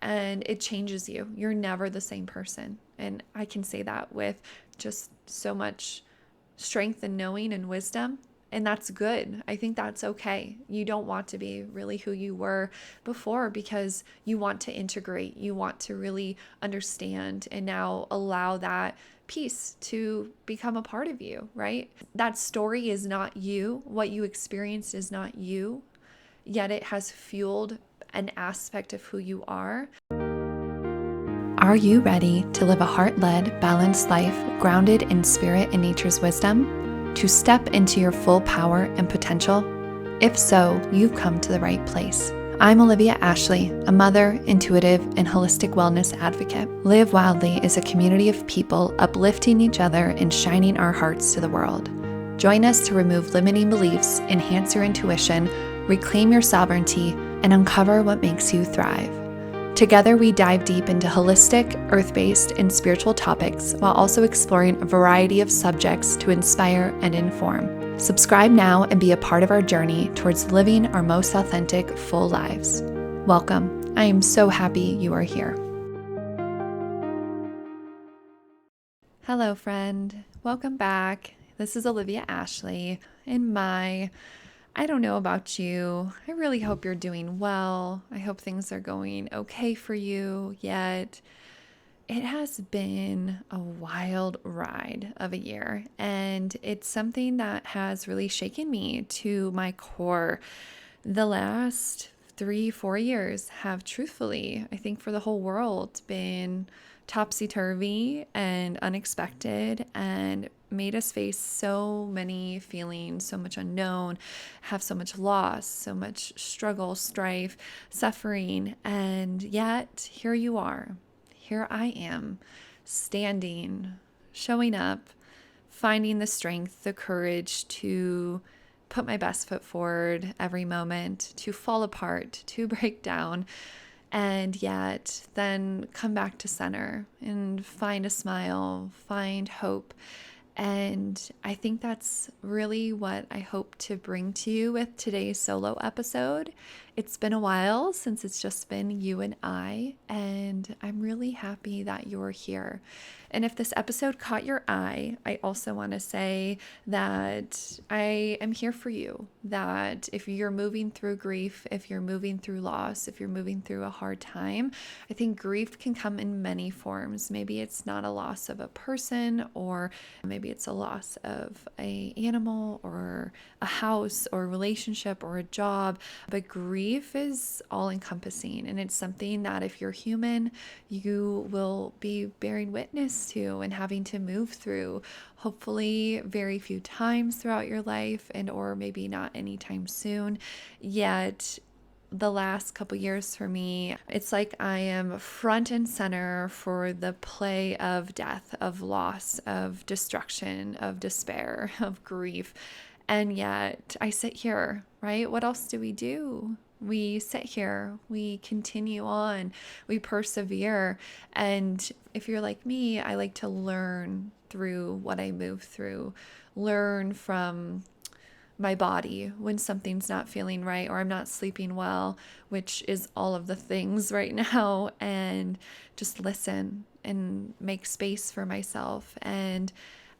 and it changes you. You're never the same person. And I can say that with just so much strength and knowing and wisdom. And that's good. I think that's okay. You don't want to be really who you were before because you want to integrate, you want to really understand and now allow that piece to become a part of you, right? That story is not you. What you experienced is not you, yet it has fueled an aspect of who you are. Are you ready to live a heart-led, balanced life grounded in spirit and nature's wisdom? To step into your full power and potential? If so, you've come to the right place. I'm Olivia Ashley, a mother, intuitive, and holistic wellness advocate. Live Wildly is a community of people uplifting each other and shining our hearts to the world. Join us to remove limiting beliefs, enhance your intuition, reclaim your sovereignty, and uncover what makes you thrive. Together, we dive deep into holistic, earth-based, and spiritual topics while also exploring a variety of subjects to inspire and inform. Subscribe now and be a part of our journey towards living our most authentic, full lives. Welcome. I am so happy you are here. Hello, friend. Welcome back. This is Olivia Ashley, and I don't know about you. I really hope you're doing well. I hope things are going okay for you, yet it has been a wild ride of a year, and it's something that has really shaken me to my core. The last 3-4 years have truthfully, I think for the whole world, been topsy-turvy and unexpected and made us face so many feelings, so much unknown, have so much loss, so much struggle, strife, suffering. And yet here you are. Here I am, standing, showing up, finding the strength, the courage to put my best foot forward every moment, to fall apart, to break down, and yet then come back to center and find a smile, find hope. And I think that's really what I hope to bring to you with today's solo episode. It's been a while since it's just been you and and I'm really happy that you're here. And if this episode caught your eye, I also want to say that I am here for you, that if you're moving through grief, if you're moving through loss, if you're moving through a hard time, I think grief can come in many forms. Maybe it's not a loss of a person, or maybe it's a loss of an animal or a house or a relationship or a job, but grief is all encompassing, and it's something that if you're human, you will be bearing witness to and having to move through, hopefully very few times throughout your life, and or maybe not anytime soon. Yet the last couple years for me, it's like I am front and center for the play of death, of loss, of destruction, of despair, of grief. And yet I sit here, right? What else do? We sit here, we continue on, we persevere. And if you're like me, I like to learn through what I move through, learn from my body when something's not feeling right or I'm not sleeping well, which is all of the things right now, and just listen and make space for myself. And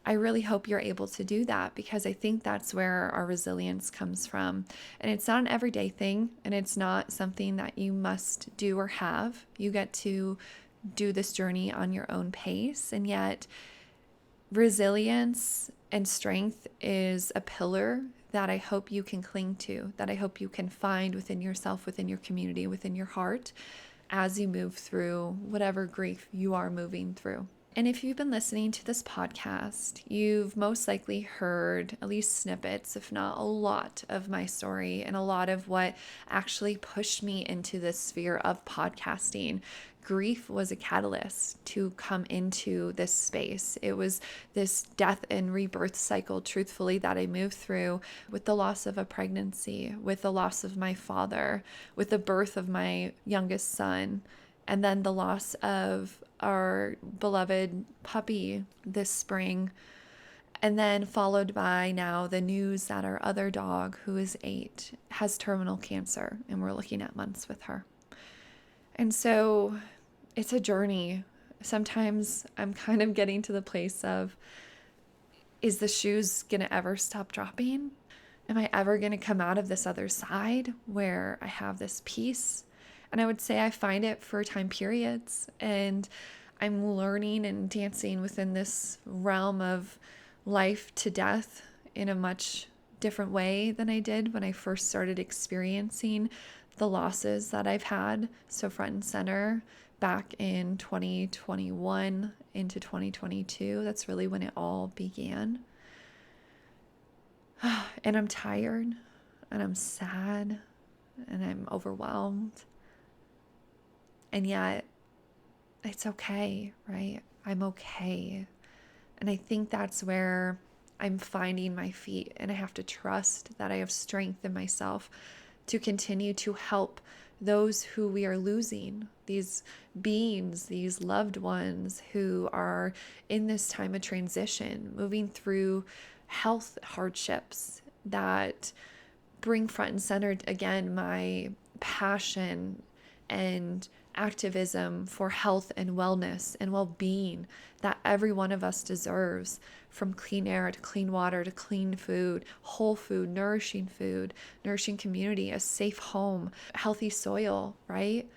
I really hope you're able to do that, because I think that's where our resilience comes from. And it's not an everyday thing, and it's not something that you must do or have. You get to do this journey on your own pace, and yet resilience and strength is a pillar that I hope you can cling to, that I hope you can find within yourself, within your community, within your heart, as you move through whatever grief you are moving through. And if you've been listening to this podcast, you've most likely heard at least snippets, if not a lot, of my story and a lot of what actually pushed me into this sphere of podcasting. Grief was a catalyst to come into this space. It was this death and rebirth cycle, truthfully, that I moved through with the loss of a pregnancy, with the loss of my father, with the birth of my youngest son, and then the loss of our beloved puppy this spring. And then followed by now the news that our other dog, who is 8, has terminal cancer, and we're looking at months with her. And so it's a journey. Sometimes I'm kind of getting to the place of, is the shoes going to ever stop dropping? Am I ever going to come out of this other side where I have this peace? And I would say I find it for time periods. And I'm learning and dancing within this realm of life to death in a much different way than I did when I first started experiencing the losses that I've had so front and center back in 2021 into 2022. That's really when it all began. And I'm tired and I'm sad and I'm overwhelmed. And yet it's okay, right? I'm okay. And I think that's where I'm finding my feet, and I have to trust that I have strength in myself to continue to help those who we are losing, these beings, these loved ones who are in this time of transition, moving through health hardships that bring front and center again my passion and activism for health and wellness and well-being that every one of us deserves, from clean air to clean water to clean food, whole food, nourishing community, a safe home, healthy soil, right?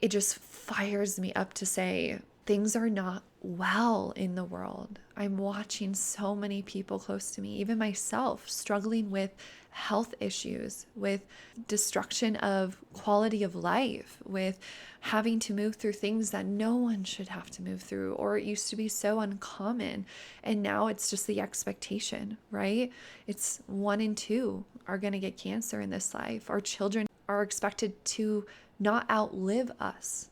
It just fires me up to say things are not well in the world. I'm watching so many people close to me, even myself, struggling with health issues, with destruction of quality of life, with having to move through things that no one should have to move through, or it used to be so uncommon. And now it's just the expectation, right? It's 1 in 2 are going to get cancer in this life. Our children are expected to not outlive us.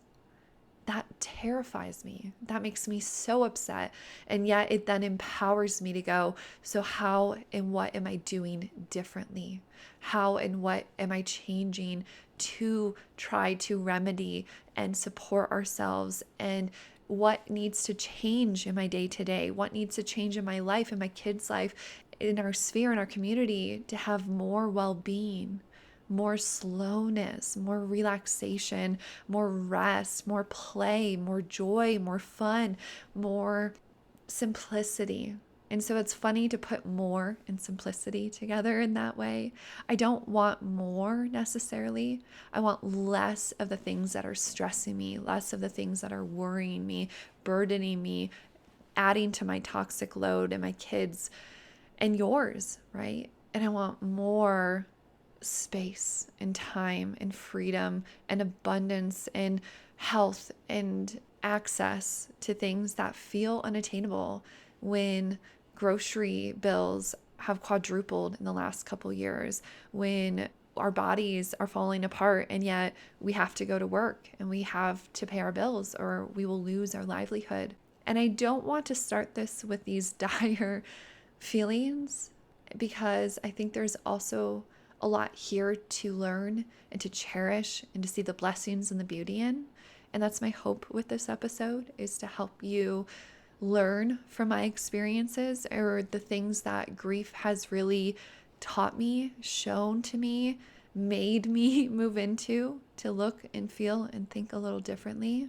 That terrifies me. That makes me so upset. And yet it then empowers me to go, so how and what am I doing differently? How and what am I changing to try to remedy and support ourselves? And what needs to change in my day to day? What needs to change in my life, in my kids' life, in our sphere, in our community to have more well-being? More slowness, more relaxation, more rest, more play, more joy, more fun, more simplicity. And so it's funny to put more and simplicity together in that way. I don't want more necessarily. I want less of the things that are stressing me, less of the things that are worrying me, burdening me, adding to my toxic load and my kids and yours, right? And I want more space and time and freedom and abundance and health and access to things that feel unattainable when grocery bills have quadrupled in the last couple years, when our bodies are falling apart and yet we have to go to work and we have to pay our bills or we will lose our livelihood. And I don't want to start this with these dire feelings, because I think there's also a lot here to learn and to cherish and to see the blessings and the beauty in. And that's my hope with this episode, is to help you learn from my experiences or the things that grief has really taught me, shown to me, made me move into, to look and feel and think a little differently.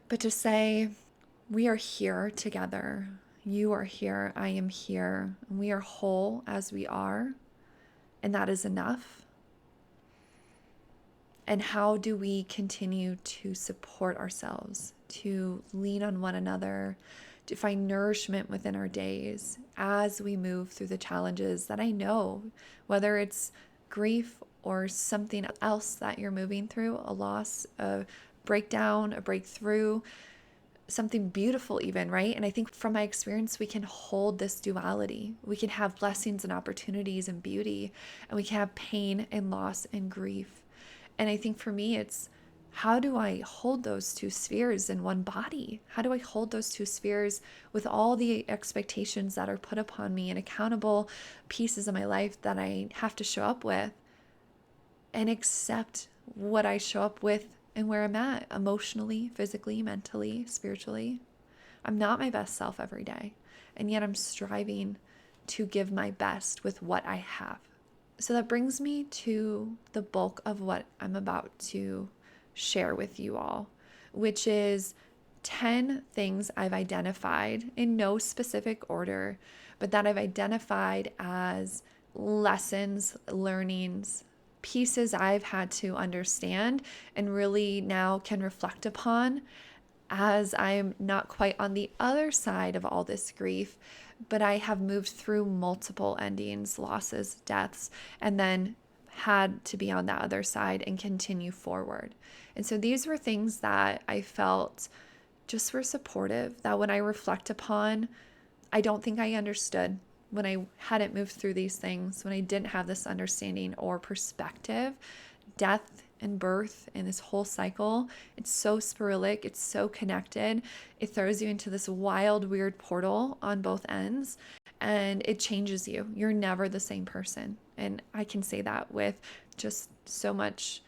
But to say, we are here together. You are here. I am here. And we are whole as we are. And that is enough. And how do we continue to support ourselves, to lean on one another, to find nourishment within our days as we move through the challenges that I know, whether it's grief or something else that you're moving through, a loss, a breakdown, a breakthrough, something beautiful even, right? And I think from my experience, we can hold this duality. We can have blessings and opportunities and beauty, and we can have pain and loss and grief. And I think for me, it's, how do I hold those two spheres in one body? How do I hold those two spheres with all the expectations that are put upon me and accountable pieces of my life that I have to show up with, and accept what I show up with and where I'm at emotionally, physically, mentally, spiritually? I'm not my best self every day, and yet I'm striving to give my best with what I have. So that brings me to the bulk of what I'm about to share with you all, which is 10 things I've identified in no specific order, but that I've identified as lessons, learnings, pieces I've had to understand and really now can reflect upon as I'm not quite on the other side of all this grief, but I have moved through multiple endings, losses, deaths, and then had to be on that other side and continue forward. And so these were things that I felt just were supportive, that when I reflect upon, I don't think I understood when I hadn't moved through these things, when I didn't have this understanding or perspective. Death and birth and this whole cycle, it's so sporadic, it's so connected. It throws you into this wild, weird portal on both ends, and it changes you. You're never the same person. And I can say that with just so much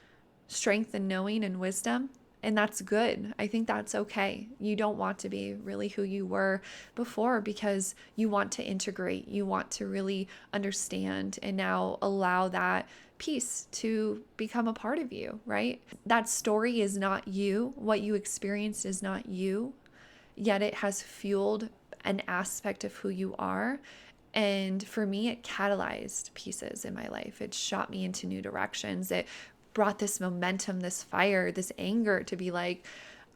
strength and knowing and wisdom. And that's good. I think that's okay. You don't want to be really who you were before because you want to integrate, you want to really understand and now allow that piece to become a part of you, right? That story is not you. What you experienced is not you, yet it has fueled an aspect of who you are. And for me, it catalyzed pieces in my life. It shot me into new directions. It brought this momentum, this fire, this anger to be like,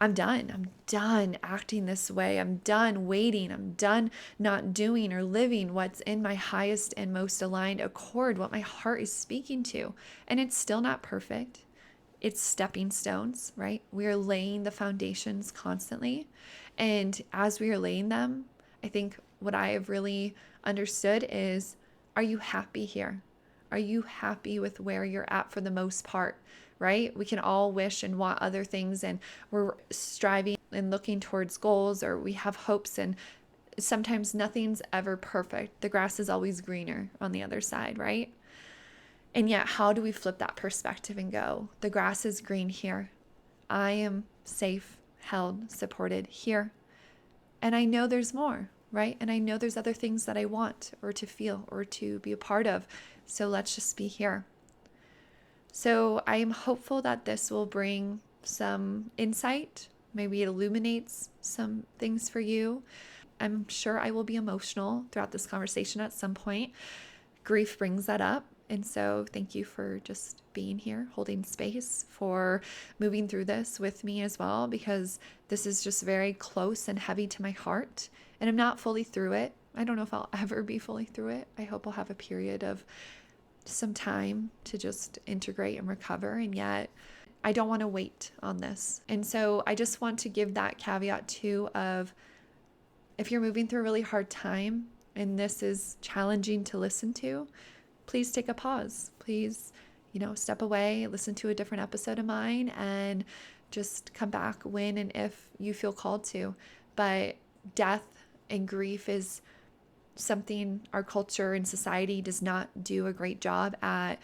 I'm done. I'm done acting this way. I'm done waiting. I'm done not doing or living what's in my highest and most aligned accord, what my heart is speaking to. And it's still not perfect. It's stepping stones, right? We are laying the foundations constantly. And as we are laying them, I think what I have really understood is, are you happy here? Are you happy with where you're at for the most part, right? We can all wish and want other things, and we're striving and looking towards goals, or we have hopes, and sometimes nothing's ever perfect. The grass is always greener on the other side, right? And yet, how do we flip that perspective and go, the grass is green here. I am safe, held, supported here. And I know there's more, right? And I know there's other things that I want or to feel or to be a part of. So let's just be here. So I am hopeful that this will bring some insight. Maybe it illuminates some things for you. I'm sure I will be emotional throughout this conversation at some point. Grief brings that up. And so thank you for just being here, holding space, for moving through this with me as well, because this is just very close and heavy to my heart. And I'm not fully through it. I don't know if I'll ever be fully through it. I hope I'll have a period of some time to just integrate and recover. And yet I don't want to wait on this. And so I just want to give that caveat too of, if you're moving through a really hard time and this is challenging to listen to, please take a pause. Please, step away, listen to a different episode of mine, and just come back when and if you feel called to. But death and grief is something our culture and society does not do a great job at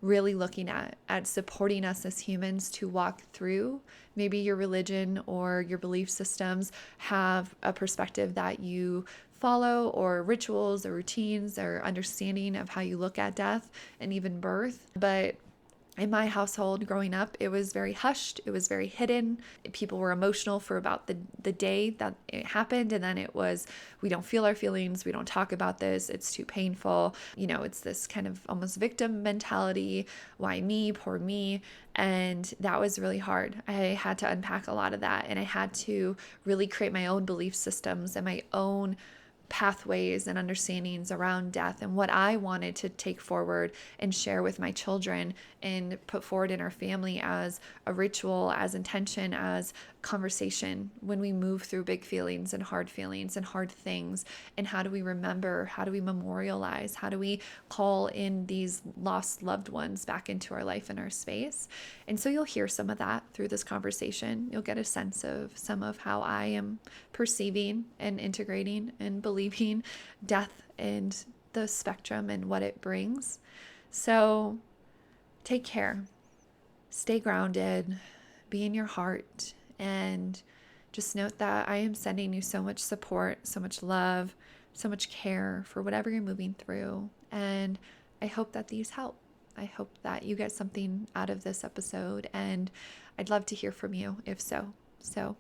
really looking at supporting us as humans to walk through. Maybe your religion or your belief systems have a perspective that you follow, or rituals or routines or understanding of how you look at death and even birth. But in my household growing up, it was very hushed. It was very hidden. People were emotional for about the day that it happened. And then it was, we don't feel our feelings. We don't talk about this. It's too painful. It's this kind of almost victim mentality. Why me? Poor me. And that was really hard. I had to unpack a lot of that. And I had to really create my own belief systems and my own pathways and understandings around death and what I wanted to take forward and share with my children and put forward in our family as a ritual, as intention, as conversation when we move through big feelings and hard things. And how do we remember? How do we memorialize? How do we call in these lost loved ones back into our life and our space? And so you'll hear some of that through this conversation. You'll get a sense of some of how I am perceiving and integrating and believing death and the spectrum and what it brings. So take care, stay grounded, be in your heart, and just note that I am sending you so much support, so much love, so much care for whatever you're moving through. And I hope that these help. I hope that you get something out of this episode, and I'd love to hear from you if so. So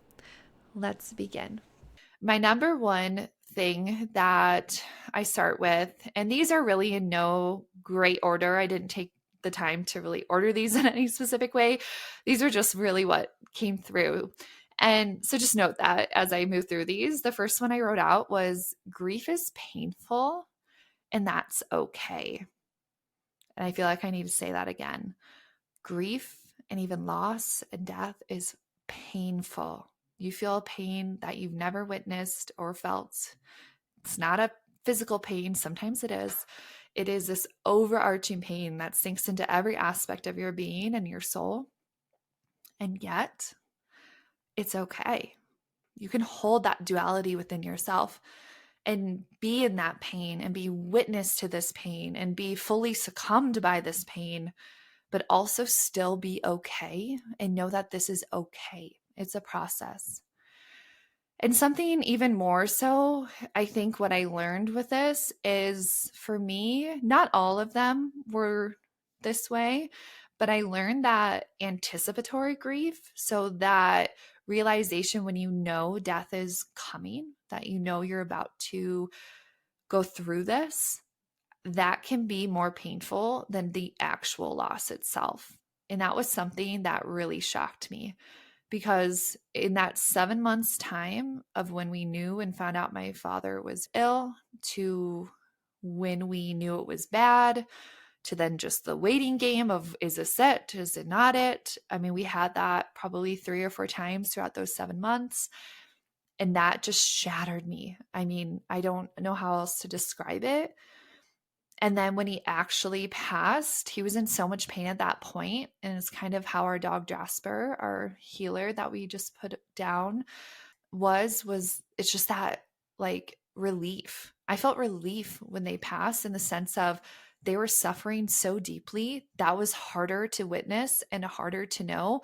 let's begin. My number one thing that I start with, and these are really in no great order. I didn't take the time to really order these in any specific way. These are just really what came through. And so just note that as I move through these, the first one I wrote out was grief is painful and that's okay. And I feel like I need to say that again. Grief and even loss and death is painful. You feel pain that you've never witnessed or felt. It's not a physical pain. Sometimes it is. It is this overarching pain that sinks into every aspect of your being and your soul. And yet, it's okay. You can hold that duality within yourself and be in that pain and be witness to this pain and be fully succumbed by this pain, but also still be okay and know that this is okay. It's a process. And something even more so, I think what I learned with this is for me, not all of them were this way, but I learned that anticipatory grief, so that realization when you know death is coming, that you know you're about to go through this, that can be more painful than the actual loss itself. And that was something that really shocked me, because in that 7 months time of when we knew and found out my father was ill to when we knew it was bad to then just the waiting game of, is this it? Is it not it? I mean, we had that probably 3 or 4 times throughout those 7 months. And that just shattered me. I mean, I don't know how else to describe it. And then when he actually passed, he was in so much pain at that point. And it's kind of how our dog Jasper, our healer that we just put down, was it's just that like relief. I felt relief when they passed, in the sense of they were suffering so deeply. That was harder to witness and harder to know.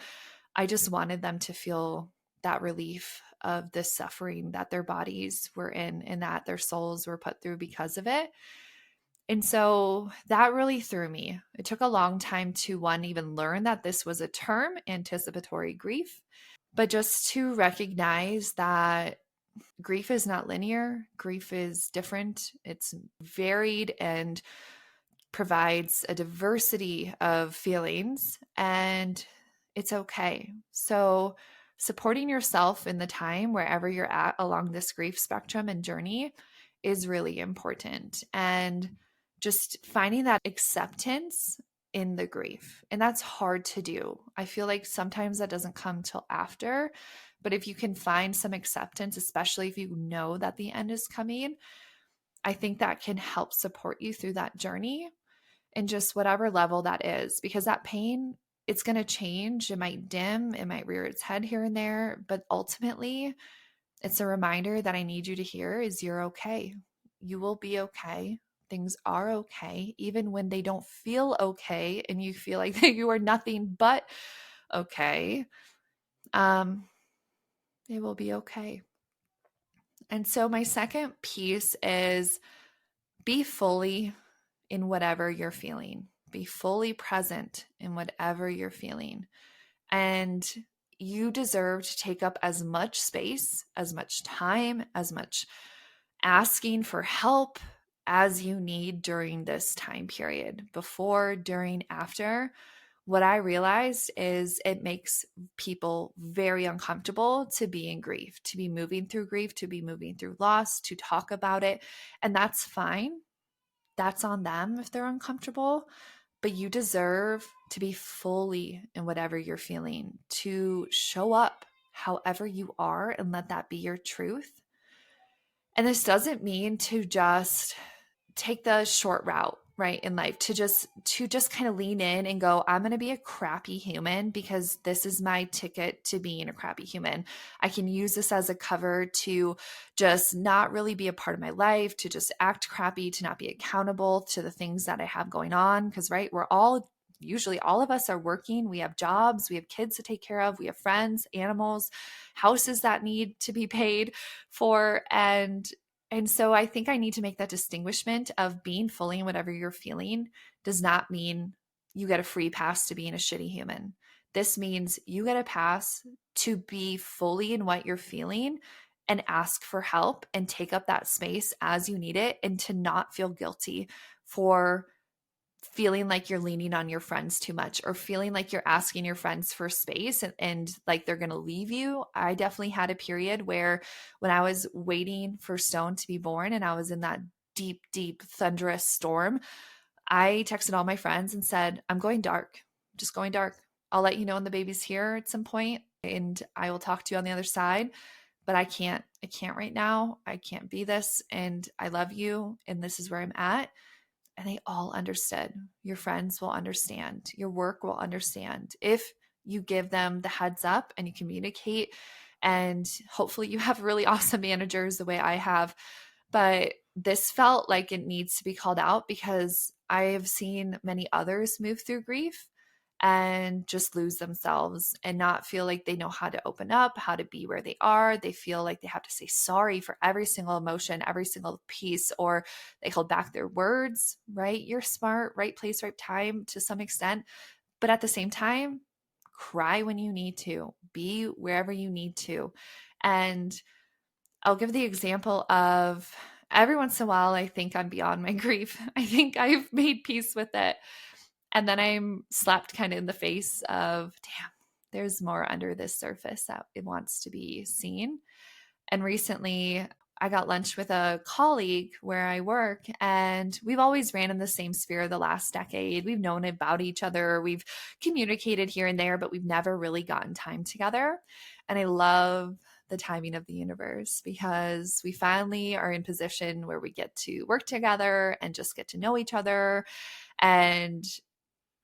I just wanted them to feel that relief of the suffering that their bodies were in and that their souls were put through because of it. And so that really threw me. It took a long time to, one, even learn that this was a term, anticipatory grief, but just to recognize that grief is not linear. Grief is different. It's varied and provides a diversity of feelings, and it's okay. So supporting yourself in the time wherever you're at along this grief spectrum and journey is really important. And just finding that acceptance in the grief. And that's hard to do. I feel like sometimes that doesn't come till after, but if you can find some acceptance, especially if you know that the end is coming, I think that can help support you through that journey, and just whatever level that is, because that pain, it's going to change. It might dim, it might rear its head here and there, but ultimately it's a reminder that I need you to hear is you're okay. You will be okay. Things are okay, even when they don't feel okay and you feel like you are nothing but okay. It will be okay. And so my second piece is be fully in whatever you're feeling. Be fully present in whatever you're feeling. And you deserve to take up as much space, as much time, as much asking for help as you need during this time period, before, during, after. What I realized is it makes people very uncomfortable to be in grief, to be moving through grief, to be moving through loss, to talk about it. And that's fine. That's on them if they're uncomfortable, but you deserve to be fully in whatever you're feeling, to show up however you are and let that be your truth. And this doesn't mean to just take the short route, right, in life, to just kind of lean in and go, I'm going to be a crappy human because this is my ticket to being a crappy human. I can use this as a cover to just not really be a part of my life, to just act crappy, to not be accountable to the things that I have going on. Because, right, usually all of us are working. We have jobs, we have kids to take care of, we have friends, animals, houses that need to be paid for. And so I think I need to make that distinguishment of being fully in whatever you're feeling does not mean you get a free pass to being a shitty human. This means you get a pass to be fully in what you're feeling and ask for help and take up that space as you need it, and to not feel guilty for feeling like you're leaning on your friends too much, or feeling like you're asking your friends for space and like they're going to leave you. I definitely had a period where when I was waiting for Stone to be born and I was in that deep, deep, thunderous storm, I texted all my friends and said, I'm going dark, just going dark. I'll let you know when the baby's here at some point and I will talk to you on the other side. But I can't right now. I can't be this. And I love you. And this is where I'm at. And they all understood. Your friends will understand. Your work will understand. If you give them the heads up and you communicate, and hopefully you have really awesome managers the way I have. But this felt like it needs to be called out because I've seen many others move through grief and just lose themselves and not feel like they know how to open up, how to be where they are. They feel like they have to say sorry for every single emotion, every single piece, or they hold back their words, right? You're smart, right place, right time to some extent. But at the same time, cry when you need to, be wherever you need to. And I'll give the example of every once in a while, I think I'm beyond my grief. I think I've made peace with it. And then I'm slapped kind of in the face of, damn, there's more under this surface that it wants to be seen. And recently, I got lunch with a colleague where I work, and we've always ran in the same sphere the last decade. We've known about each other, we've communicated here and there, but we've never really gotten time together. And I love the timing of the universe because we finally are in position where we get to work together and just get to know each other. And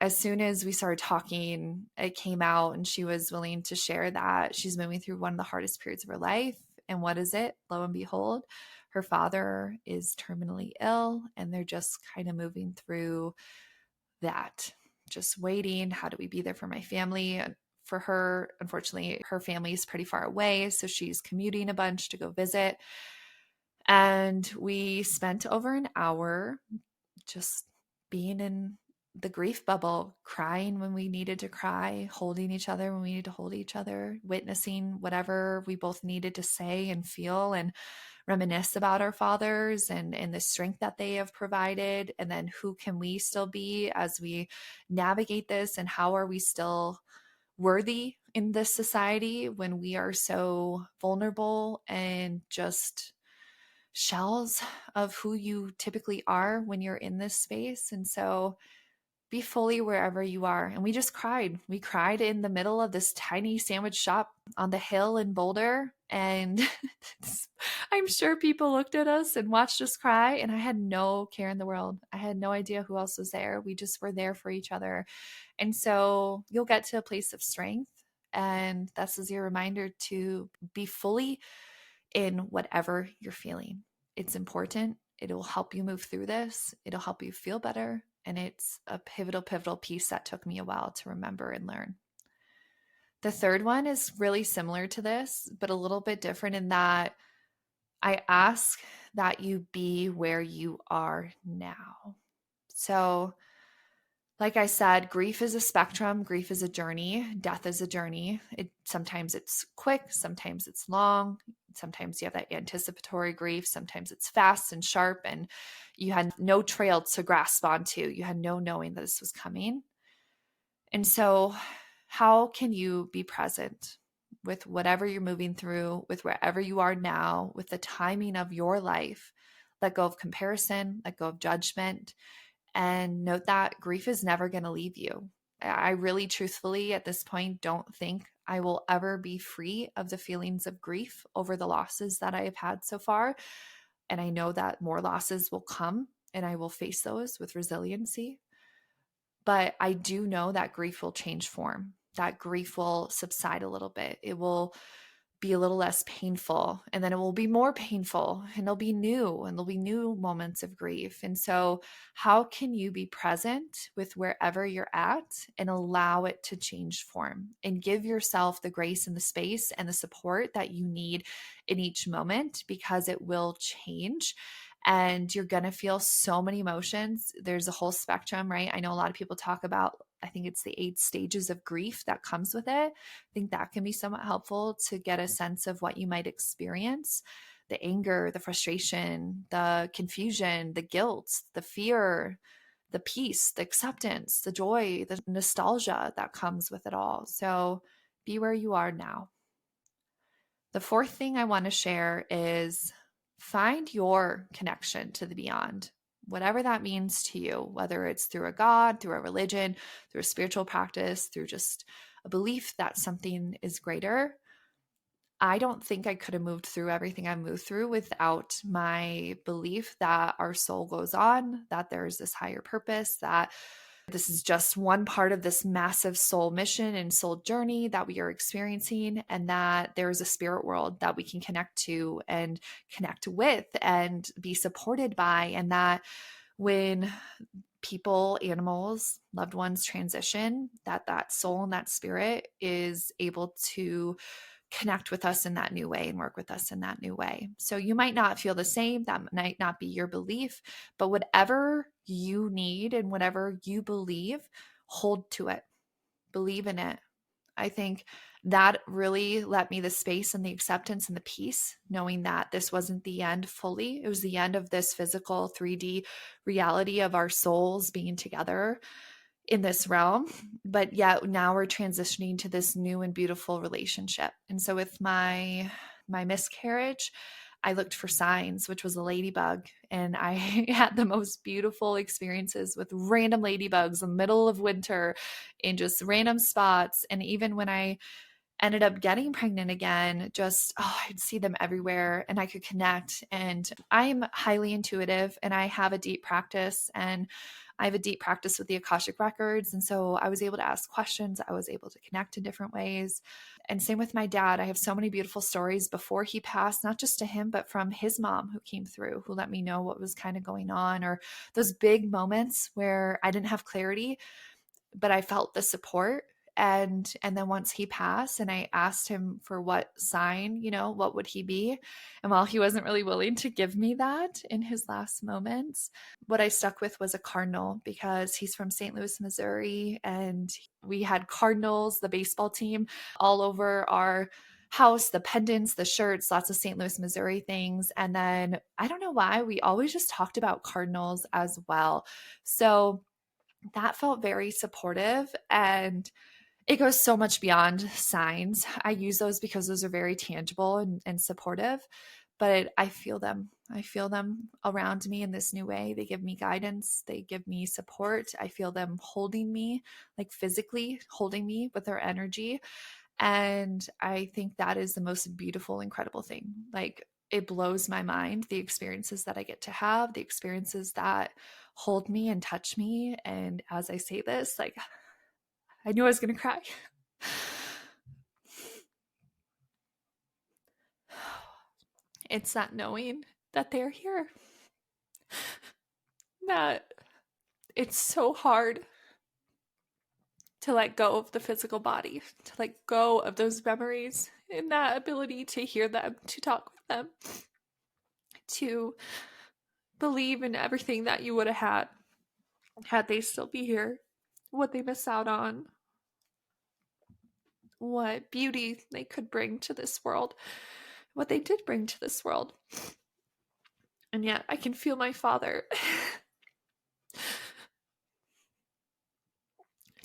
as soon as we started talking, it came out, and she was willing to share that she's moving through one of the hardest periods of her life. And what is it? Lo and behold, her father is terminally ill, and they're just kind of moving through that, just waiting. How do we be there for my family? For her, unfortunately, her family is pretty far away, so she's commuting a bunch to go visit. And we spent over an hour just being in the grief bubble, crying when we needed to cry, holding each other when we needed to hold each other, witnessing whatever we both needed to say and feel, and reminisce about our fathers and the strength that they have provided. And then who can we still be as we navigate this, and how are we still worthy in this society when we are so vulnerable and just shells of who you typically are when you're in this space. And so be fully wherever you are. And we just cried. We cried in the middle of this tiny sandwich shop on the hill in Boulder. And I'm sure people looked at us and watched us cry. And I had no care in the world. I had no idea who else was there. We just were there for each other. And so you'll get to a place of strength. And that's as your reminder to be fully in whatever you're feeling. It's important. It'll help you move through this. It'll help you feel better. And it's a pivotal piece that took me a while to remember and learn. The third one is really similar to this, but a little bit different in that I ask that you be where you are now. So, like I said, grief is a spectrum. Grief is a journey. Death is a journey. Sometimes it's quick. Sometimes it's long. Sometimes you have that anticipatory grief. Sometimes it's fast and sharp, and you had no trail to grasp onto. You had no knowing that this was coming. And so how can you be present with whatever you're moving through, with wherever you are now, with the timing of your life? Let go of comparison, let go of judgment, and note that grief is never going to leave you. I really truthfully at this point don't think I will ever be free of the feelings of grief over the losses that I have had so far. And I know that more losses will come, and I will face those with resiliency. But I do know that grief will change form, that grief will subside a little bit. It will be a little less painful, and then it will be more painful, and it'll be new, and there'll be new moments of grief. And so how can you be present with wherever you're at and allow it to change form, and give yourself the grace and the space and the support that you need in each moment, because it will change. and you're going to feel so many emotions. There's a whole spectrum, right? I know a lot of people talk about, I think it's the 8 stages of grief that comes with it. I think that can be somewhat helpful to get a sense of what you might experience: the anger, the frustration, the confusion, the guilt, the fear, the peace, the acceptance, the joy, the nostalgia that comes with it all. So be where you are now. The fourth thing I want to share is find your connection to the beyond, whatever that means to you, whether it's through a God, through a religion, through a spiritual practice, through just a belief that something is greater. I don't think I could have moved through everything I moved through without my belief that our soul goes on, that there's this higher purpose, that this is just one part of this massive soul mission and soul journey that we are experiencing, and that there's a spirit world that we can connect to and connect with and be supported by. And that when people, animals, loved ones transition, that soul and that spirit is able to connect with us in that new way and work with us in that new way. So you might not feel the same, that might not be your belief, but whatever you need and whatever you believe, hold to it, believe in it. I think that really let me the space and the acceptance and the peace, knowing that this wasn't the end fully. It was the end of this physical 3D reality of our souls being together in this realm, but yet now we're transitioning to this new and beautiful relationship. And so with my miscarriage, I looked for signs, which was a ladybug, and I had the most beautiful experiences with random ladybugs in the middle of winter in just random spots. And even when I ended up getting pregnant again, just, I'd see them everywhere and I could connect. And I'm highly intuitive and I have a deep practice, and I have a deep practice with the Akashic records. And so I was able to ask questions. I was able to connect in different ways. And same with my dad. I have so many beautiful stories before he passed, not just to him, but from his mom who came through, who let me know what was kind of going on, or those big moments where I didn't have clarity, but I felt the support. And then once he passed and I asked him for what sign, what would he be? And while he wasn't really willing to give me that in his last moments, what I stuck with was a cardinal, because he's from St. Louis, Missouri, and we had cardinals, the baseball team, all over our house, the pendants, the shirts, lots of St. Louis, Missouri things. And then I don't know why, we always just talked about cardinals as well. So that felt very supportive, and it goes so much beyond signs. I use those because those are very tangible and supportive, but I feel them. I feel them around me in this new way. They give me guidance. They give me support. I feel them holding me, like physically holding me with their energy. And I think that is the most beautiful, incredible thing. Like, it blows my mind, the experiences that I get to have, the experiences that hold me and touch me. And as I say this, like, I knew I was going to cry. It's that knowing that they're here, that it's so hard to let go of the physical body, to let go of those memories, and that ability to hear them, to talk with them, to believe in everything that you would have had they still be here, what they miss out on, what beauty they could bring to this world, what they did bring to this world. And yet I can feel my father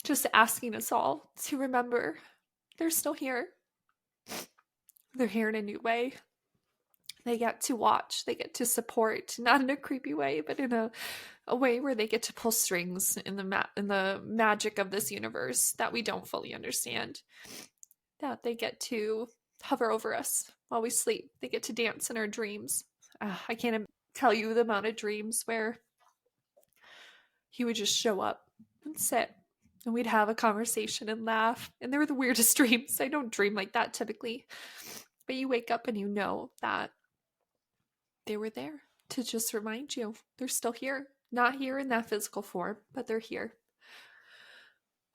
just asking us all to remember they're still here. They're here in a new way. They get to watch, they get to support, not in a creepy way, but in a way where they get to pull strings in the magic of this universe that we don't fully understand. That they get to hover over us while we sleep. They get to dance in our dreams. I can't tell you the amount of dreams where he would just show up and sit, and we'd have a conversation and laugh. And they were the weirdest dreams. I don't dream like that typically, but you wake up and you know that they were there to just remind you they're still here. Not here in that physical form, but they're here.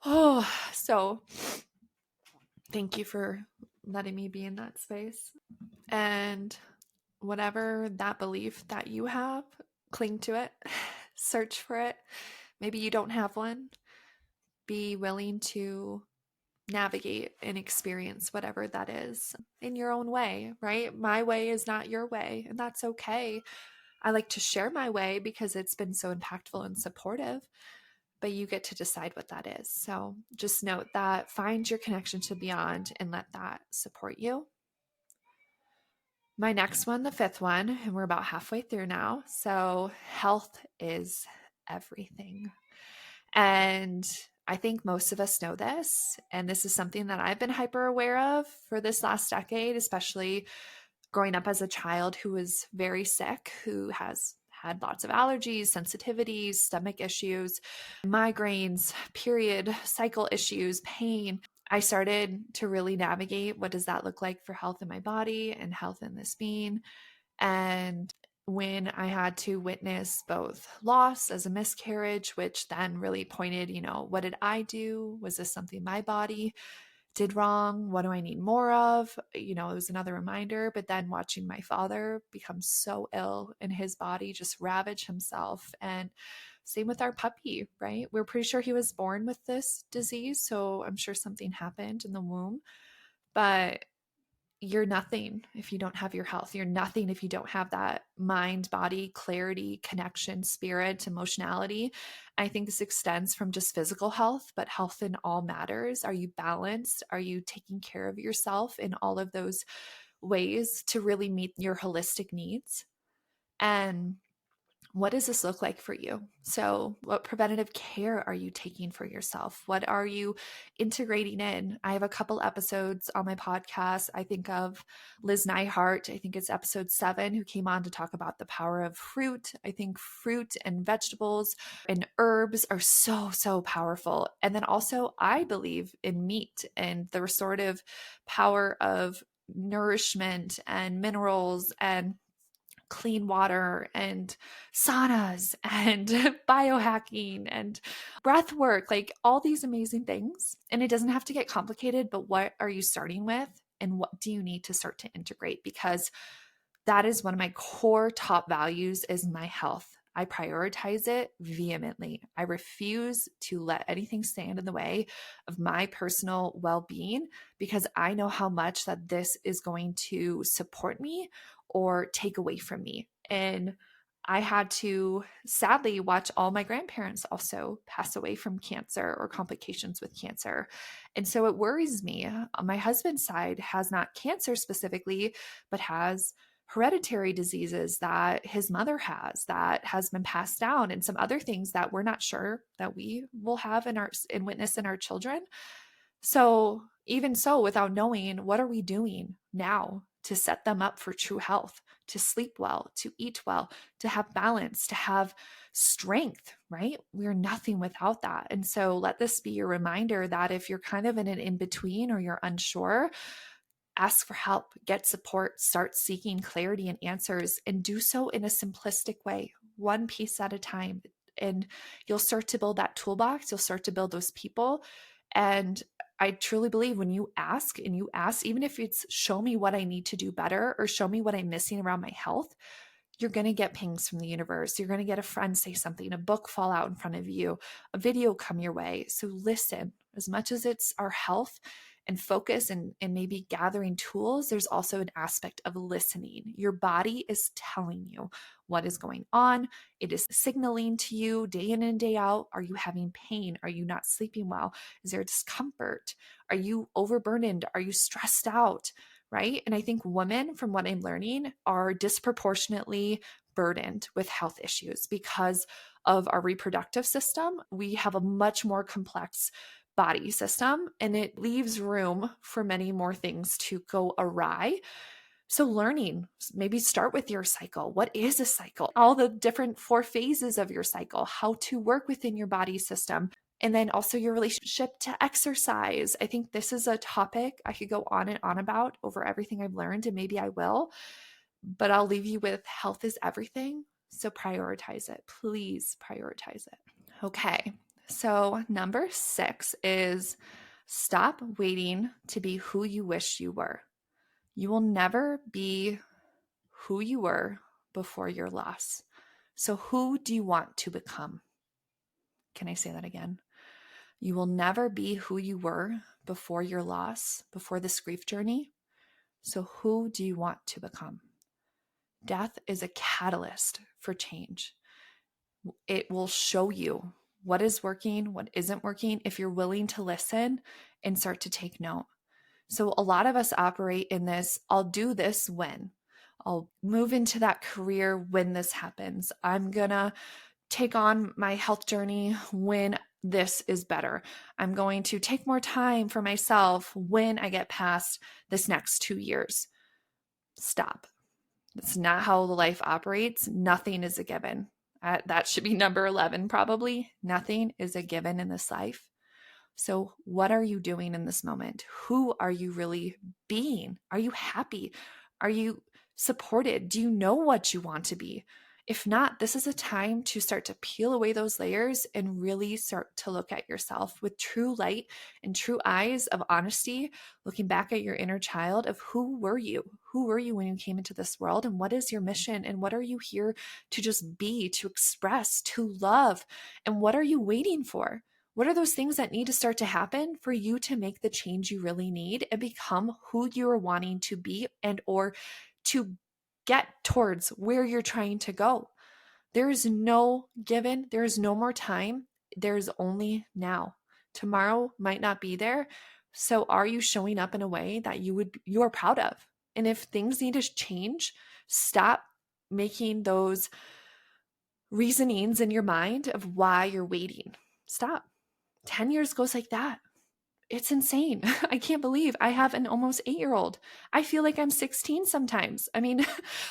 Oh, so thank you for letting me be in that space. And whatever that belief that you have, cling to it, search for it. Maybe you don't have one. Be willing to navigate and experience whatever that is in your own way, right? My way is not your way, and that's okay. I like to share my way because it's been so impactful and supportive, but you get to decide what that is. So just note that, find your connection to beyond and let that support you. My next one, the fifth one, and we're about halfway through now. So, health is everything. And I think most of us know this. And this is something that I've been hyper aware of for this last decade, especially growing up as a child who was very sick, who has had lots of allergies, sensitivities, stomach issues, migraines, period cycle issues, pain. I started to really navigate what does that look like for health in my body and health in this being. And when I had to witness both loss as a miscarriage, which then really pointed, what did I do? Was this something my body did wrong? What do I need more of? It was another reminder. But then watching my father become so ill and his body just ravage himself. And same with our puppy, right? We're pretty sure he was born with this disease. So I'm sure something happened in the womb. But you're nothing if you don't have your health. You're nothing if you don't have that mind, body, clarity, connection, spirit, emotionality. I think this extends from just physical health, but health in all matters. Are you balanced? Are you taking care of yourself in all of those ways to really meet your holistic needs? And what does this look like for you? So, what preventative care are you taking for yourself? What are you integrating in? I have a couple episodes on my podcast. I think of Liz Neihart, I think it's episode 7, who came on to talk about the power of fruit. I think fruit and vegetables and herbs are so, so powerful. And then also, I believe in meat and the restorative power of nourishment and minerals and clean water and saunas and biohacking and breath work, like all these amazing things. And it doesn't have to get complicated, but what are you starting with? And what do you need to start to integrate? Because that is one of my core top values is my health. I prioritize it vehemently. I refuse to let anything stand in the way of my personal well-being because I know how much that this is going to support me or take away from me. And I had to sadly watch all my grandparents also pass away from cancer or complications with cancer. And so it worries me. My husband's side has not cancer specifically, but has hereditary diseases that his mother has that has been passed down, and some other things that we're not sure that we will have in witness in our children. So even so, without knowing, what are we doing now to set them up for true health, to sleep well, to eat well, to have balance, to have strength, right? We're nothing without that. And so let this be your reminder that if you're kind of in an in-between or you're unsure, ask for help, get support, start seeking clarity and answers, and do so in a simplistic way, one piece at a time. And you'll start to build that toolbox, you'll start to build those people. And I truly believe when you ask and you ask, even if it's show me what I need to do better or show me what I'm missing around my health, you're going to get pings from the universe. You're going to get a friend say something, a book fall out in front of you, a video come your way. So listen, as much as it's our health and focus and maybe gathering tools, there's also an aspect of listening. Your body is telling you what is going on. It is signaling to you day in and day out. Are you having pain? Are you not sleeping well? Is there discomfort? Are you overburdened? Are you stressed out? Right? And I think women, from what I'm learning, are disproportionately burdened with health issues because of our reproductive system. We have a much more complex body system, and it leaves room for many more things to go awry. So learning, maybe start with your cycle. What is a cycle? All the different 4 phases of your cycle, how to work within your body system. And then also your relationship to exercise. I think this is a topic I could go on and on about over everything I've learned, and maybe I will, but I'll leave you with health is everything. So prioritize it. Please prioritize it. Okay. So number 6 is stop waiting to be who you wish you were. You will never be who you were before your loss. So, who do you want to become? Can I say that again? You will never be who you were before your loss, before this grief journey. So, who do you want to become? Death is a catalyst for change. It will show you what is working, what isn't working, if you're willing to listen and start to take note. So, a lot of us operate in this I'll do this when. I'll move into that career when this happens. I'm going to take on my health journey when this is better. I'm going to take more time for myself when I get past this next 2 years. Stop. That's not how life operates. Nothing is a given. That should be number 11, probably. Nothing is a given in this life. So, what are you doing in this moment? Who are you really being? Are you happy? Are you supported? Do you know what you want to be? If not, this is a time to start to peel away those layers and really start to look at yourself with true light and true eyes of honesty, looking back at your inner child of who were you? Who were you when you came into this world? And what is your mission? And what are you here to just be, to express, to love? And what are you waiting for? What are those things that need to start to happen for you to make the change you really need and become who you are wanting to be and or to get towards where you're trying to go? There is no given, there is no more time. There's only now. Tomorrow might not be there. So are you showing up in a way that you are proud of? And if things need to change, stop making those reasonings in your mind of why you're waiting. Stop. 10 years goes like that. It's insane. I can't believe I have an almost 8-year-old. I feel like I'm 16 sometimes. I mean,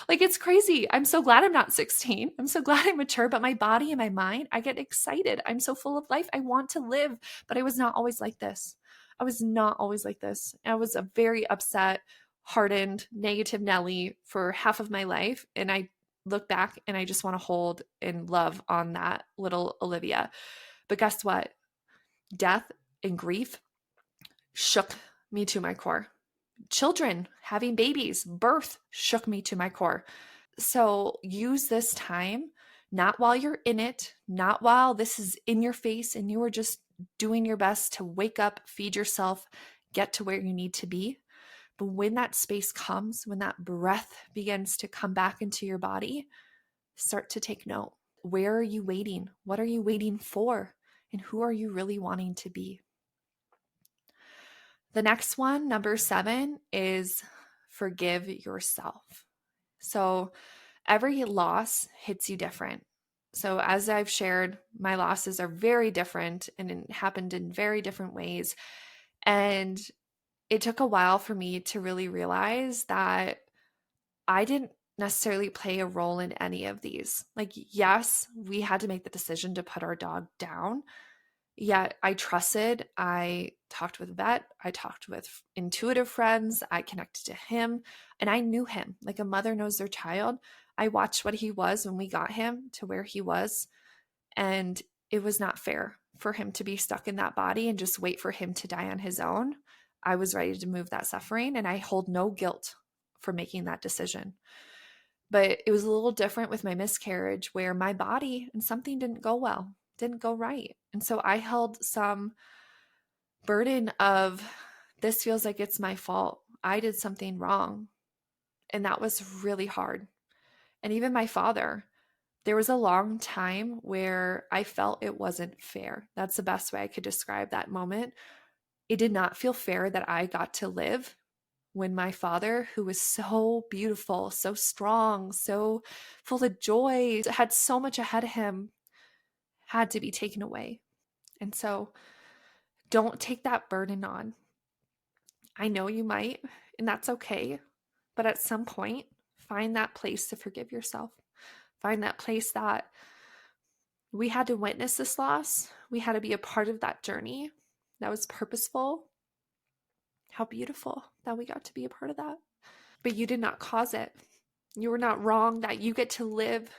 like it's crazy. I'm so glad I'm not 16. I'm so glad I'm mature, but my body and my mind, I get excited. I'm so full of life. I want to live, but I was not always like this. I was not always like this. I was a very upset, hardened, negative Nelly for half of my life. And I look back and I just want to hold and love on that little Olivia. But guess what? Death and grief shook me to my core. Children, having babies, birth shook me to my core. So use this time, not while you're in it, not while this is in your face and you are just doing your best to wake up, feed yourself, get to where you need to be. But when that space comes, when that breath begins to come back into your body, start to take note. Where are you waiting? What are you waiting for? And who are you really wanting to be? The next one, number 7, is forgive yourself. So every loss hits you different. So as I've shared, my losses are very different and it happened in very different ways. And it took a while for me to really realize that I didn't necessarily play a role in any of these. Like, yes, we had to make the decision to put our dog down. Yet I trusted, I talked with a vet, I talked with intuitive friends, I connected to him, and I knew him like a mother knows their child. I watched what he was when we got him to where he was, and it was not fair for him to be stuck in that body and just wait for him to die on his own. I was ready to move that suffering, and I hold no guilt for making that decision. But it was a little different with my miscarriage where my body and something didn't go well, didn't go right. And so I held some burden of this feels like it's my fault. I did something wrong. And that was really hard. And even my father, there was a long time where I felt it wasn't fair. That's the best way I could describe that moment. It did not feel fair that I got to live when my father, who was so beautiful, so strong, so full of joy, had so much ahead of him, had to be taken away. And so don't take that burden on. I know you might, and that's okay. But at some point, find that place to forgive yourself. Find that place that we had to witness this loss. We had to be a part of that journey that was purposeful. How beautiful that we got to be a part of that. But you did not cause it. You were not wrong that you get to live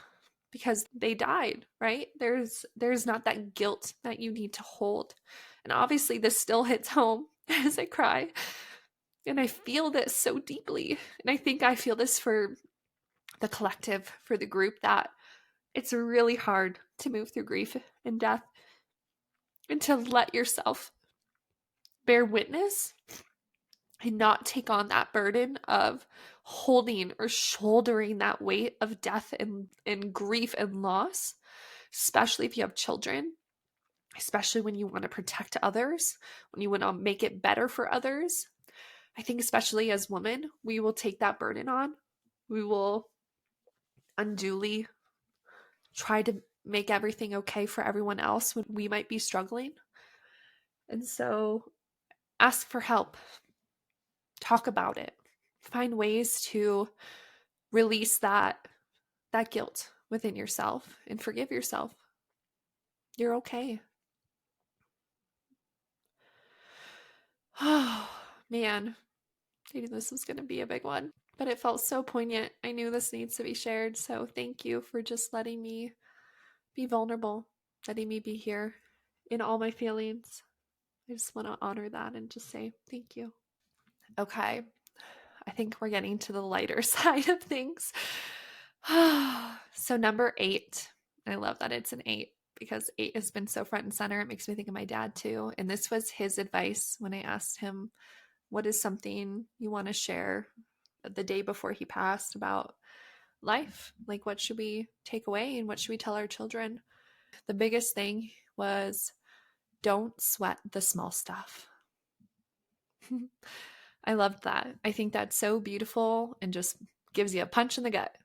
because they died, right? There's not that guilt that you need to hold. And obviously this still hits home as I cry. And I feel this so deeply. And I think I feel this for the collective, for the group, that it's really hard to move through grief and death, and to let yourself bear witness and not take on that burden of holding or shouldering that weight of death and grief and loss, especially if you have children, especially when you want to protect others, when you want to make it better for others. I think, especially as women, we will take that burden on. We will unduly try to make everything okay for everyone else when we might be struggling. And so ask for help, talk about it, find ways to release that guilt within yourself and forgive yourself. You're okay. Oh, man, I knew this was going to be a big one, but it felt so poignant. I knew this needs to be shared. So thank you for just letting me be vulnerable, letting me be here in all my feelings. I just want to honor that and just say thank you. Okay, I think we're getting to the lighter side of things. So, number 8, I love that it's an 8 because 8 has been so front and center. It makes me think of my dad too. And this was his advice when I asked him, what is something you want to share the day before he passed about life? Like, what should we take away and what should we tell our children? The biggest thing was, don't sweat the small stuff. I loved that. I think that's so beautiful and just gives you a punch in the gut.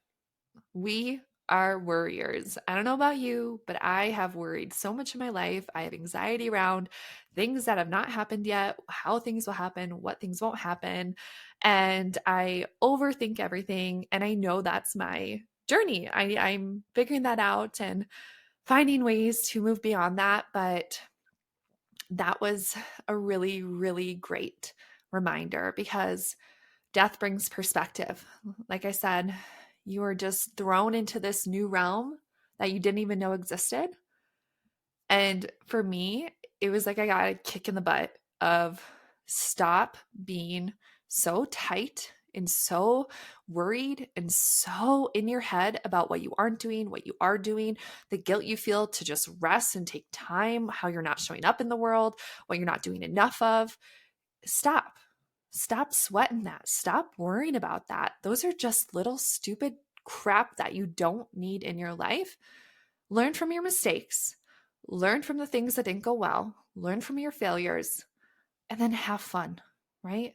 We are worriers. I don't know about you, but I have worried so much in my life. I have anxiety around things that have not happened yet, how things will happen, what things won't happen. And I overthink everything. And I know that's my journey. I'm figuring that out and finding ways to move beyond that. But that was a really, really great reminder because death brings perspective. Like I said, you are just thrown into this new realm that you didn't even know existed. And for me, it was like I got a kick in the butt of stop being so tight and so worried and so in your head about what you aren't doing, what you are doing, the guilt you feel to just rest and take time, how you're not showing up in the world, what you're not doing enough of. Stop. Stop sweating that. Stop worrying about that. Those are just little stupid crap that you don't need in your life. Learn from your mistakes. Learn from the things that didn't go well. Learn from your failures and then have fun, right?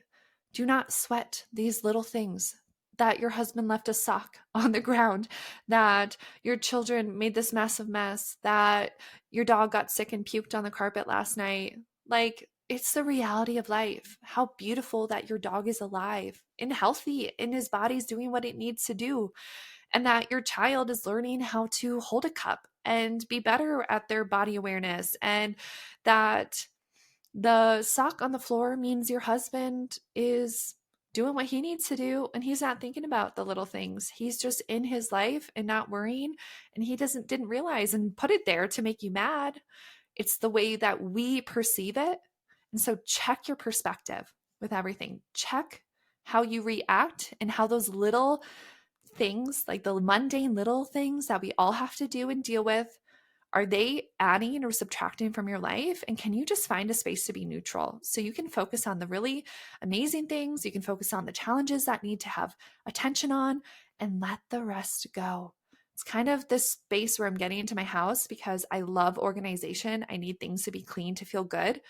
Do not sweat these little things that your husband left a sock on the ground, that your children made this massive mess, that your dog got sick and puked on the carpet last night. Like, it's the reality of life. How beautiful that your dog is alive and healthy and his body's doing what it needs to do, and that your child is learning how to hold a cup and be better at their body awareness, and that the sock on the floor means your husband is doing what he needs to do and he's not thinking about the little things. He's just in his life and not worrying, and he didn't realize and put it there to make you mad. It's the way that we perceive it. And so check your perspective with everything. Check how you react and how those little things, like the mundane little things that we all have to do and deal with, are they adding or subtracting from your life? And can you just find a space to be neutral so you can focus on the really amazing things? You can focus on the challenges that need to have attention on and let the rest go. It's kind of this space where I'm getting into my house because I love organization. I need things to be clean to feel good.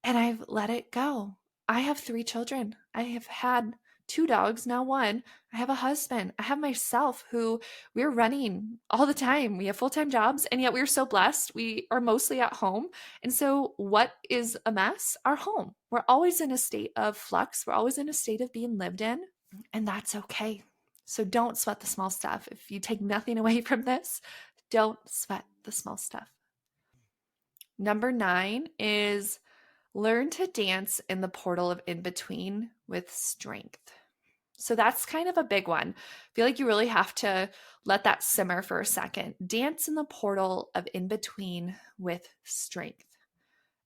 And I've let it go. I have 3 children. I have had 2 dogs, now 1. I have a husband. I have myself, who we're running all the time. We have full-time jobs, and yet we're so blessed. We are mostly at home. And so what is a mess? Our home. We're always in a state of flux. We're always in a state of being lived in, and that's okay. So don't sweat the small stuff. If you take nothing away from this, don't sweat the small stuff. Number 9 is learn to dance in the portal of in between with strength. So that's kind of a big one. I feel like you really have to let that simmer for a second. Dance in the portal of in between with strength.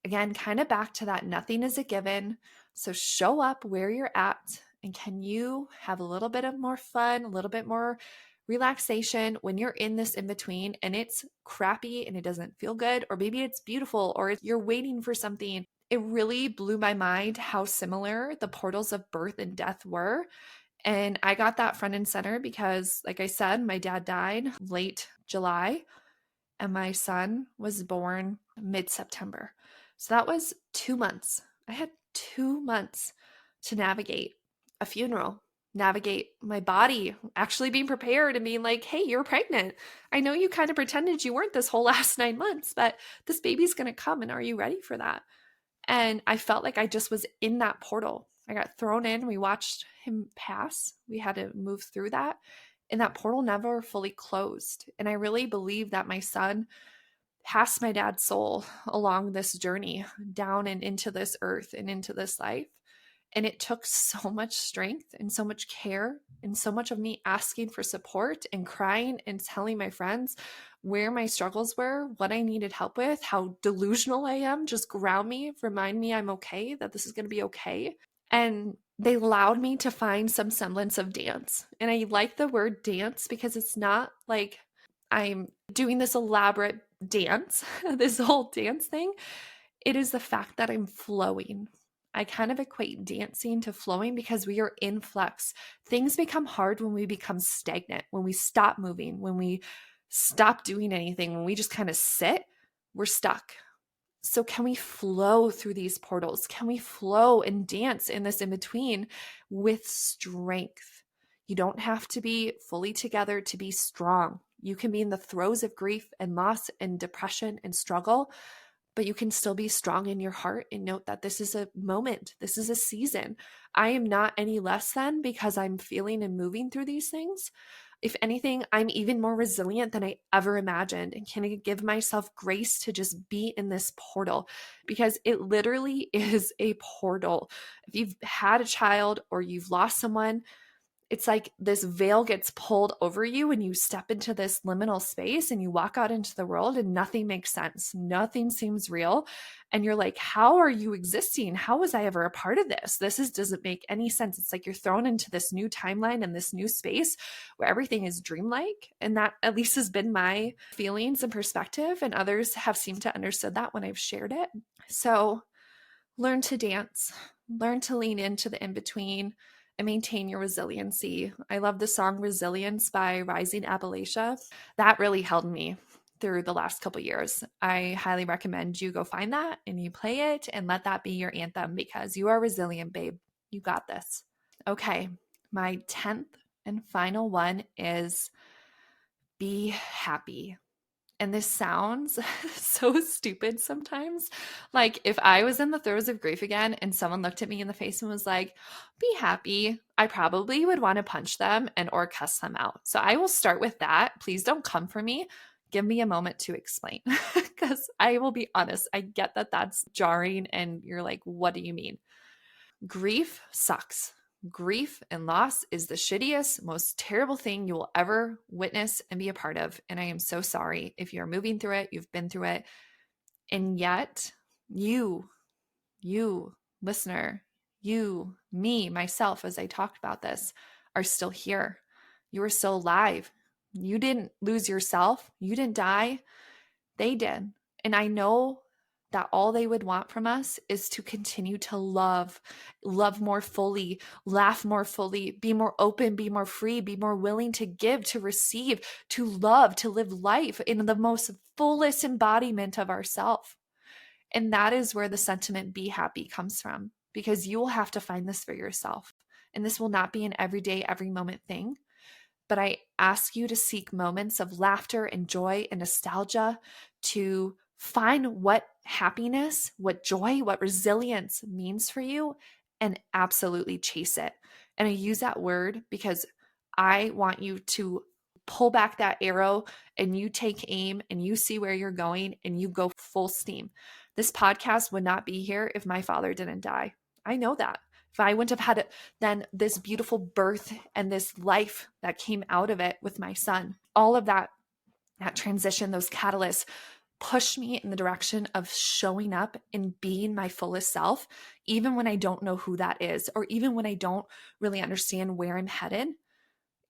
Again, kind of back to that nothing is a given. So show up where you're at And can you have a little bit of more fun, a little bit more relaxation when you're in this in between and it's crappy and it doesn't feel good, or maybe it's beautiful, or you're waiting for something? It really blew my mind how similar the portals of birth and death were. And I got that front and center because, like I said, my dad died late July and my son was born mid September. So that was 2 months. I had 2 months to navigate a funeral, navigate my body actually being prepared and being like, hey, you're pregnant. I know you kind of pretended you weren't this whole last 9 months, but this baby's going to come. And are you ready for that? And I felt like I just was in that portal. I got thrown in. We watched him pass. We had to move through that. And that portal never fully closed. And I really believe that my son passed my dad's soul along this journey down and into this earth and into this life. And it took so much strength and so much care and so much of me asking for support and crying and telling my friends where my struggles were, what I needed help with, how delusional I am. Just ground me, remind me I'm okay, that this is going to be okay. And they allowed me to find some semblance of dance. And I like the word dance because it's not like I'm doing this elaborate dance, this whole dance thing. It is the fact that I'm flowing. I kind of equate dancing to flowing because we are in flux. Things become hard when we become stagnant, when we stop moving, when we stop doing anything, when we just kind of sit, we're stuck. So, can we flow through these portals? Can we flow and dance in this in between with strength? You don't have to be fully together to be strong. You can be in the throes of grief and loss and depression and struggle, but you can still be strong in your heart and note that this is a moment. This is a season. I am not any less than because I'm feeling and moving through these things. If anything, I'm even more resilient than I ever imagined, and can give myself grace to just be in this portal because it literally is a portal. If you've had a child or you've lost someone, it's like this veil gets pulled over you and you step into this liminal space and you walk out into the world and nothing makes sense. Nothing seems real. And you're like, how are you existing? How was I ever a part of this? Doesn't make any sense. It's like you're thrown into this new timeline and this new space where everything is dreamlike. And that at least has been my feelings and perspective. And others have seemed to understood that when I've shared it. So learn to dance, learn to lean into the in-between and maintain your resiliency. I love the song Resilience by Rising Appalachia. That really held me through the last couple years. I highly recommend you go find that and you play it and let that be your anthem because you are resilient, babe. You got this. Okay, my 10th and final one is be happy. And this sounds so stupid sometimes. Like if I was in the throes of grief again and someone looked at me in the face and was like, be happy, I probably would want to punch them and or cuss them out. So I will start with that. Please don't come for me. Give me a moment to explain because I will be honest. I get that that's jarring and you're like, what do you mean? Grief sucks. Grief and loss is the shittiest, most terrible thing you will ever witness and be a part of. And I am so sorry if you're moving through it, you've been through it. And yet, you, listener, you, me, myself, as I talked about this, are still here. You are still alive. You didn't lose yourself. You didn't die. They did. And I know that all they would want from us is to continue to love more fully, laugh more fully, be more open, be more free, be more willing to give, to receive, to love, to live life in the most fullest embodiment of ourself. And that is where the sentiment be happy comes from, because you will have to find this for yourself. And this will not be an everyday, every moment thing. But I ask you to seek moments of laughter and joy and nostalgia to find what happiness, what joy, what resilience means for you and absolutely chase it. And I use that word because I want you to pull back that arrow and you take aim and you see where you're going and you go full steam. This podcast would not be here if my father didn't die. I know that. If I wouldn't have had it, then this beautiful birth and this life that came out of it with my son, all of that transition, those catalysts, push me in the direction of showing up and being my fullest self, even when I don't know who that is, or even when I don't really understand where I'm headed.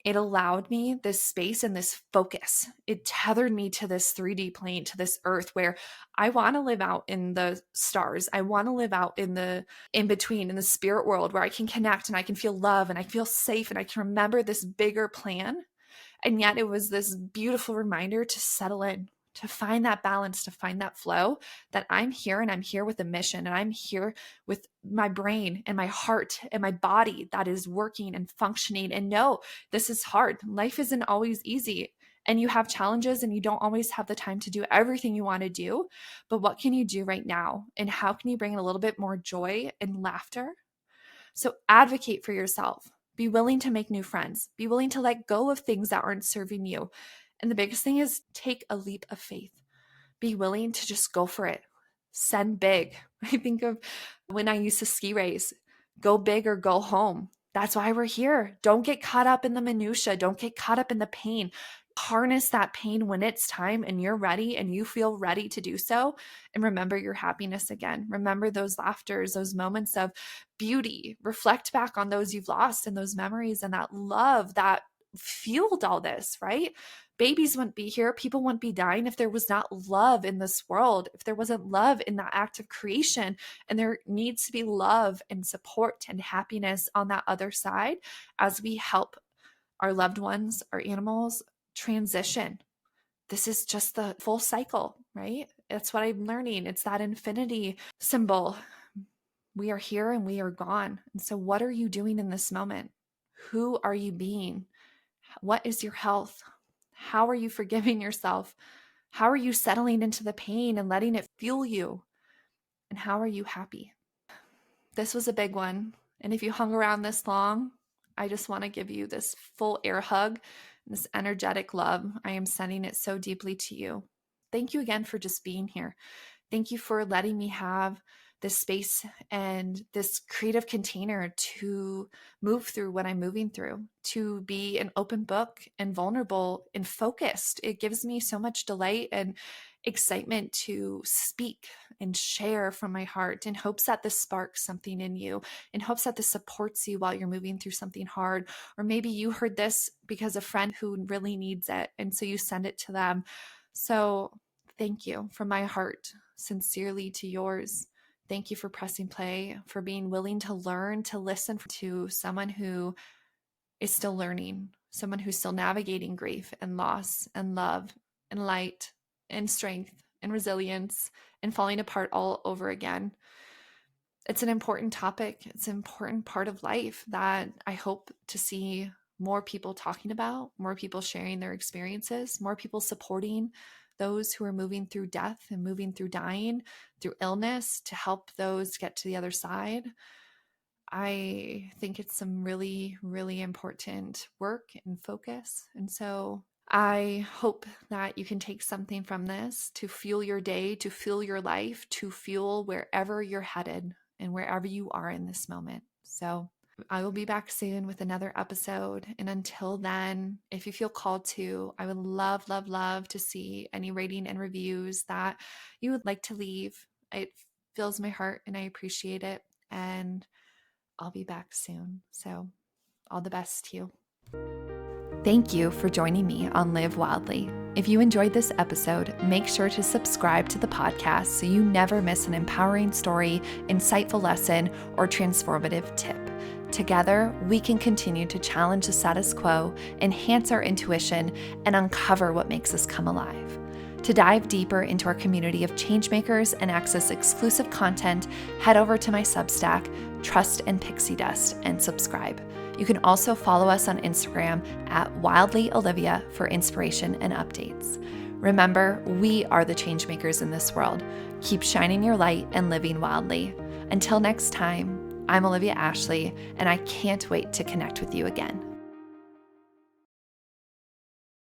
It allowed me this space and this focus. It tethered me to this 3D plane, to this earth where I want to live out in the stars. I want to live out in the in between, in the spirit world, where I can connect and I can feel love and I feel safe and I can remember this bigger plan. And yet it was this beautiful reminder to settle in, to find that balance, to find that flow, that I'm here and I'm here with a mission, and I'm here with my brain and my heart and my body that is working and functioning. And no, this is hard. Life isn't always easy. And you have challenges and you don't always have the time to do everything you want to do. But what can you do right now? And how can you bring in a little bit more joy and laughter? So advocate for yourself. Be willing to make new friends. Be willing to let go of things that aren't serving you. And the biggest thing is take a leap of faith. Be willing to just go for it. Send big. I think of when I used to ski race, go big or go home. That's why we're here. Don't get caught up in the minutia. Don't get caught up in the pain. Harness that pain when it's time and you're ready and you feel ready to do so. And remember your happiness again. Remember those laughters, those moments of beauty. Reflect back on those you've lost and those memories and that love that fueled all this, right? Babies wouldn't be here. People wouldn't be dying if there was not love in this world, if there wasn't love in that act of creation. And there needs to be love and support and happiness on that other side as we help our loved ones, our animals transition. This is just the full cycle, right? That's what I'm learning. It's that infinity symbol. We are here and we are gone. And so, what are you doing in this moment? Who are you being? What is your health? How are you forgiving yourself? How are you settling into the pain and letting it fuel you? And how are you happy? This was a big one. And if you hung around this long, I just want to give you this full air hug, this energetic love. I am sending it so deeply to you. Thank you again for just being here. Thank you for letting me have this space and this creative container to move through what I'm moving through, to be an open book and vulnerable and focused. It gives me so much delight and excitement to speak and share from my heart in hopes that this sparks something in you, in hopes that this supports you while you're moving through something hard. Or maybe you heard this because a friend who really needs it, and so you send it to them. So thank you from my heart, sincerely to yours. Thank you for pressing play, for being willing to learn, to listen to someone who is still learning, someone who's still navigating grief and loss and love and light and strength and resilience and falling apart all over again. It's an important topic. It's an important part of life that I hope to see more people talking about, more people sharing their experiences, more people supporting those who are moving through death and moving through dying, through illness, to help those get to the other side. I think it's some really, really important work and focus. And so I hope that you can take something from this to fuel your day, to fuel your life, to fuel wherever you're headed and wherever you are in this moment. So I will be back soon with another episode. And until then, if you feel called to, I would love, love, love to see any rating and reviews that you would like to leave. It fills my heart and I appreciate it. And I'll be back soon. So all the best to you. Thank you for joining me on Live Wildly. If you enjoyed this episode, make sure to subscribe to the podcast so you never miss an empowering story, insightful lesson, or transformative tip. Together, we can continue to challenge the status quo, enhance our intuition, and uncover what makes us come alive. To dive deeper into our community of changemakers and access exclusive content, head over to my Substack, Trust and Pixie Dust, and subscribe. You can also follow us on Instagram at WildlyOlivia for inspiration and updates. Remember, we are the changemakers in this world. Keep shining your light and living wildly. Until next time, I'm Olivia Ashley, and I can't wait to connect with you again.